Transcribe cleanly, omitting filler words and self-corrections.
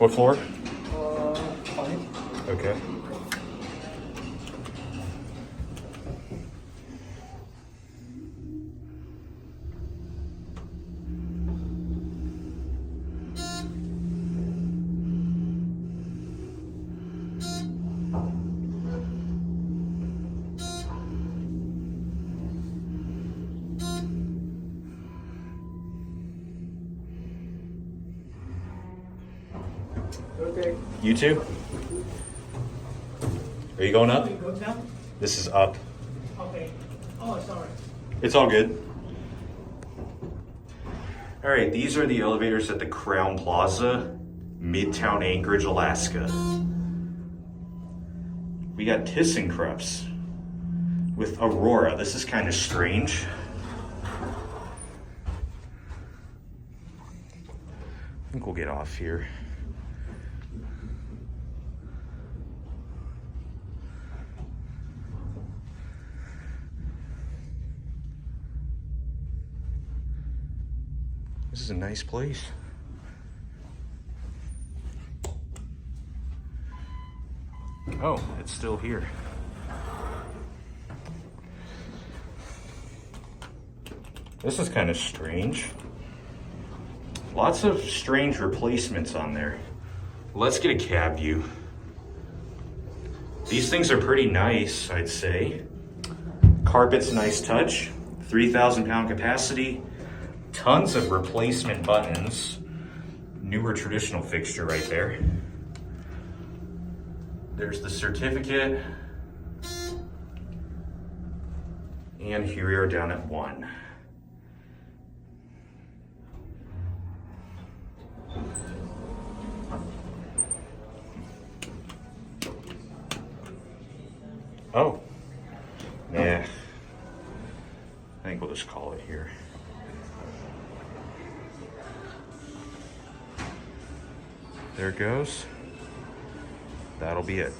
What floor? 5. Okay. Okay. You too? Are you going up? We go down? This is up. Okay. Oh, sorry. It's all good. All right, these are the elevators at the Crowne Plaza, Midtown Anchorage, Alaska. We got Thyssenkrupps with Aurora. This is kind of strange. I think we'll get off here. This is a nice place. Oh, it's still here. This is kind of strange. Lots of strange replacements on there. Let's get a cab view. These things are pretty nice, I'd say. Carpet's a nice touch. 3,000 pound capacity. Tons of replacement buttons. Newer traditional fixture right there. There's the certificate. And here we are down at 1. Oh, yeah. I think we'll just call it here. There it goes. That'll be it.